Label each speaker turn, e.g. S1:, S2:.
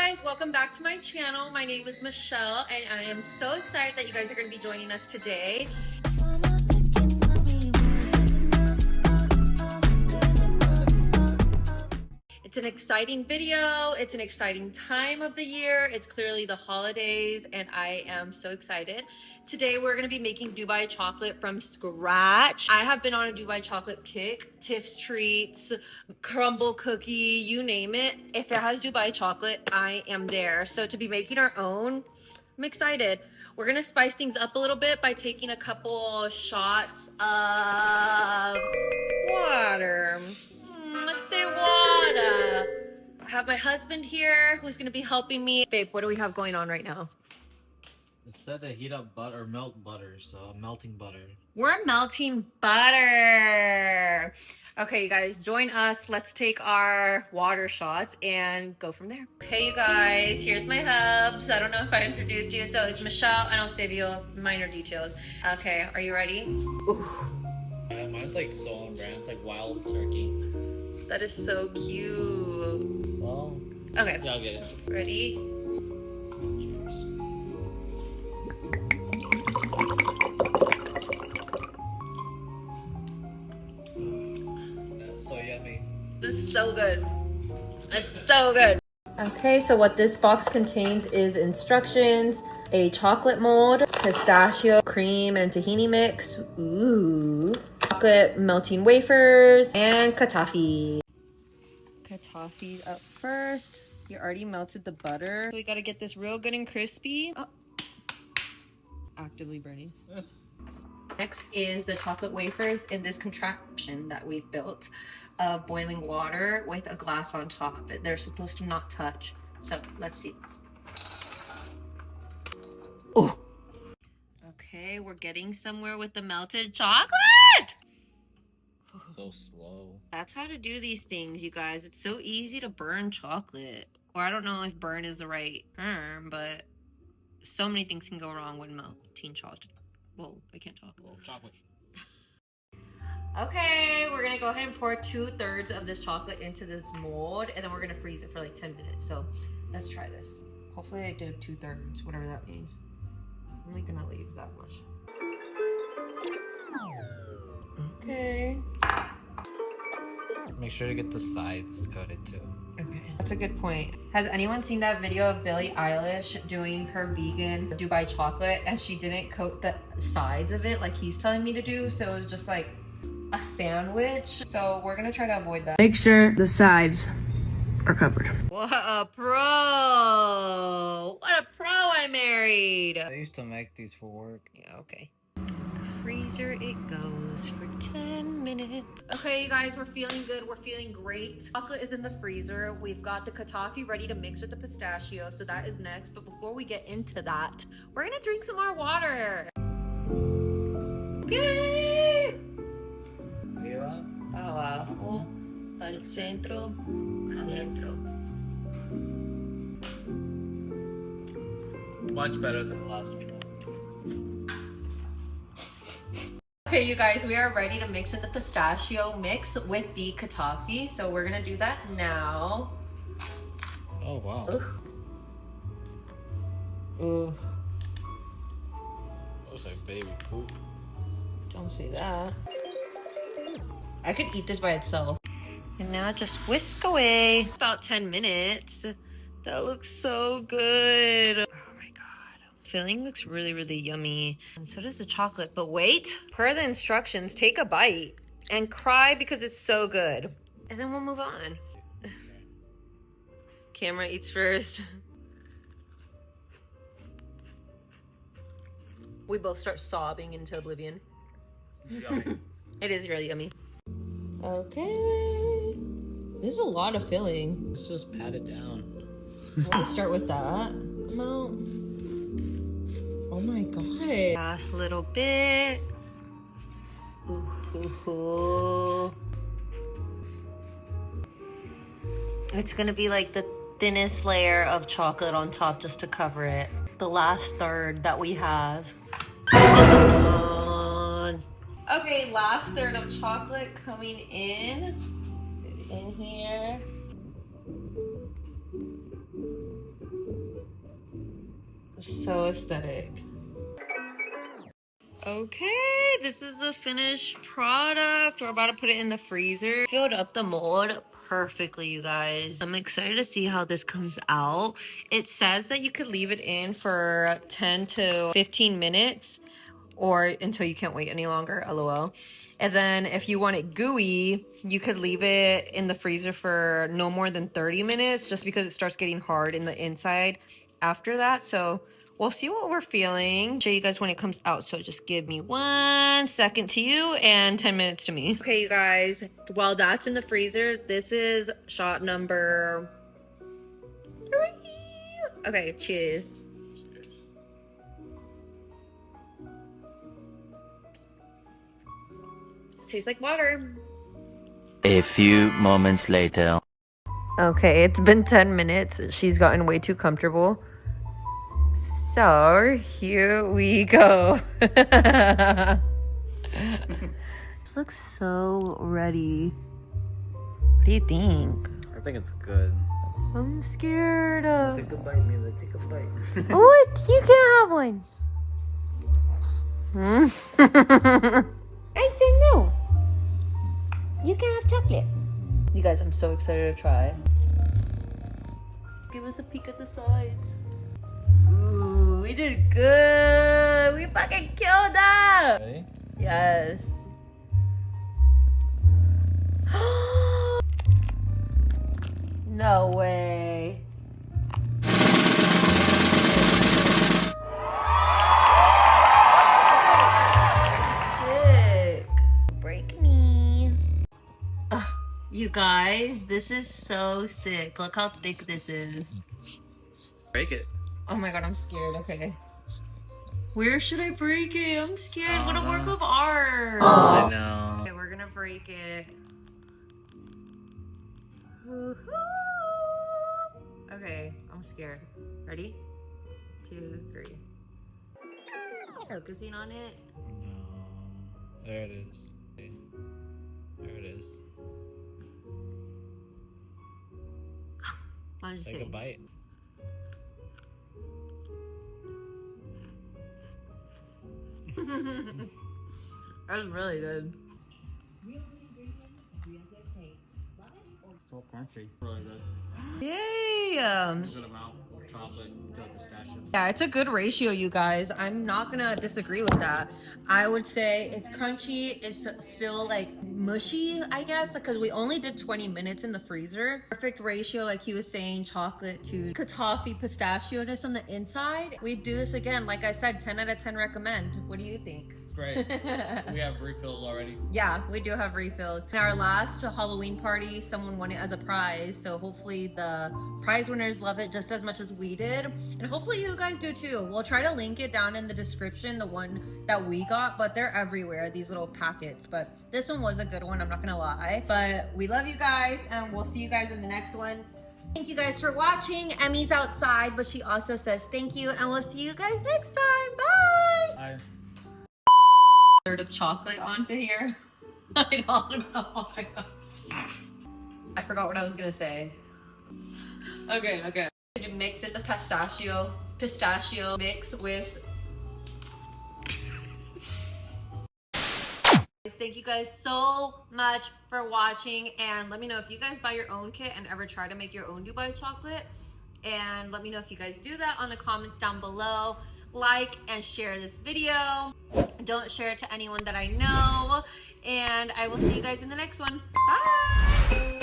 S1: guys, welcome back to my channel. My name is Michelle and I am so excited that you guys are going to be joining us today. It's an exciting video. It's an exciting time of the year. It's clearly the holidays and I am so excited. Today we're gonna be making Dubai chocolate from scratch. I have been on a Dubai chocolate kick. Tiff's Treats, Crumble Cookie, you name it. If it has Dubai chocolate, I am there. So to be making our own, I'm excited. We're gonna spice things up a little bit by taking a couple shots of water. Let's say water. I have my husband here who's gonna be helping me. Babe, what do we have going on right now?
S2: It said to heat up butter or melt butter, so I'm melting butter.
S1: We're melting butter. Okay, you guys, join us. Let's take our water shots and go from there. Okay, you guys, here's my hubs. I don't know if I introduced you, so it's Michelle, and I'll save you minor details. Okay, are you ready? Ooh.
S2: Mine's like so on brand. It's like wild turkey.
S1: That is so cute.
S2: Well,
S1: okay.
S2: Yeah, I'll get it.
S1: Ready?
S2: Cheers. That's so yummy.
S1: This is so good. It's so good. Okay, so what this box contains is instructions, a chocolate mold, pistachio, cream, and tahini mix. Ooh. Chocolate melting wafers, and katafi. Katafi up first. You already melted the butter. We gotta get this real good and crispy. Oh. Actively burning. Next is the chocolate wafers in this contraption that we've built of boiling water with a glass on top. They're supposed to not touch. So let's see. Oh. Okay, we're getting somewhere with the melted chocolate.
S2: So slow.
S1: That's how to do these things, you guys. It's so easy to burn chocolate. Or I don't know if burn is the right term, but so many things can go wrong when melting chocolate. Whoa, I can't talk.
S2: Whoa, chocolate.
S1: Okay, we're gonna go ahead and pour 2/3 of this chocolate into this mold, and then we're gonna freeze it for like 10 minutes. So let's try this. Hopefully I did 2/3, whatever that means. I'm only gonna leave that much. Okay.
S2: Make sure to get the sides coated too.
S1: Okay, that's a good point. Has anyone seen that video of Billie Eilish doing her vegan Dubai chocolate and she didn't coat the sides of it like he's telling me to do? So it was just like a sandwich. So we're gonna try to avoid that.
S3: Make sure the sides are covered.
S1: What a pro! What a pro I married!
S2: I used to make these for work.
S1: Yeah, okay. Freezer it goes for 10 minutes. Okay, you guys, we're feeling good. We're feeling great. Chocolate is in the freezer. We've got the katafi ready to mix with the pistachio, so that is next. But before we get into that, we're gonna drink some more water. Okay!
S2: Arriba,
S1: Abajo, al centro, adentro.
S2: much better than the last video.
S1: Okay, you guys, we are ready to mix in the pistachio mix with the katafi. So we're gonna do that now.
S2: Oh wow.
S1: Ooh.
S2: Looks like baby poop.
S1: Don't say that. I could eat this by itself. And now just whisk away. About 10 minutes. That looks so good. Oh my god. Filling looks really, really yummy. And so does the chocolate. But wait, per the instructions, take a bite and cry because it's so good. And then we'll move on. Camera eats first. We both start sobbing into oblivion.
S2: Yummy.
S1: It is really yummy. Okay. This is a lot of filling.
S2: Let's just pat it down.
S1: We'll start with that. No. Oh my god. Last little bit. Ooh, ooh, ooh. It's gonna be like the thinnest layer of chocolate on top just to cover it. The last third that we have. Okay, last third of chocolate coming in here. So aesthetic. Okay, this is the finished product. We're about to put it in the freezer. Filled up the mold perfectly, you guys. I'm excited to see how this comes out. It says that you could leave it in for 10 to 15 minutes or until you can't wait any longer, lol. And then if you want it gooey, you could leave it in the freezer for no more than 30 minutes just because it starts getting hard in the inside after that. So we'll see what we're feeling. Show you guys when it comes out. So just give me 1 second to you and 10 minutes to me. Okay, you guys, while that's in the freezer, this is shot number 3. Okay, cheers. Tastes like water.
S4: A few moments later.
S1: Okay, it's been 10 minutes. She's gotten way too comfortable. So, here we go. This looks so ready. What do you think?
S2: I think it's good.
S1: I'm scared of...
S2: Take a bite, Mila. Take a bite.
S1: What? You can't have one. I said no. You can have chocolate. You guys, I'm so excited to try. Give us a peek at the sides. Ooh, we did good. We fucking killed them.
S2: Ready?
S1: Yes. No way. Sick. Break me. You guys, this is so sick. Look how thick this is.
S2: Break it.
S1: Oh my god, I'm scared. Okay. Where should I break it? I'm scared. What a work of art.
S2: I know.
S1: Okay, we're gonna break it. Okay, I'm scared. Ready? 2, 3. Focusing on it.
S2: No. There it is. There it is.
S1: I'm just
S2: Take a
S1: kidding.
S2: bite.
S1: That was really good.
S2: It's all crunchy. Really good.
S1: Yay!
S2: Good amount of chocolate, good pistachio.
S1: Yeah, it's a good ratio, you guys. I'm not gonna disagree with that. I would say it's crunchy. It's still like mushy, I guess, because we only did 20 minutes in the freezer. Perfect ratio, like he was saying, chocolate to toffee pistachio-ness on the inside. We'd do this again. Like I said, 10 out of 10 recommend. What do you think?
S2: Great. We have refills already.
S1: Yeah, we do have refills. In our last Halloween party, someone won it as a prize. So hopefully the prize winners love it just as much as we did. And hopefully you guys do too. We'll try to link it down in the description, the one that we got, but they're everywhere, these little packets. But this one was a good one, I'm not gonna lie. But we love you guys and we'll see you guys in the next one. Thank you guys for watching. Emmy's outside, but she also says thank you and we'll see you guys next time. Bye.
S2: Bye.
S1: Of chocolate onto here. I don't know. I forgot what I was gonna say. Okay. To mix in the pistachio mix with. Thank you guys so much for watching, and let me know if you guys buy your own kit and ever try to make your own Dubai chocolate, and let me know if you guys do that on the comments down below. Like and share this video. Don't share it to anyone that I know. And I will see you guys in the next one. Bye!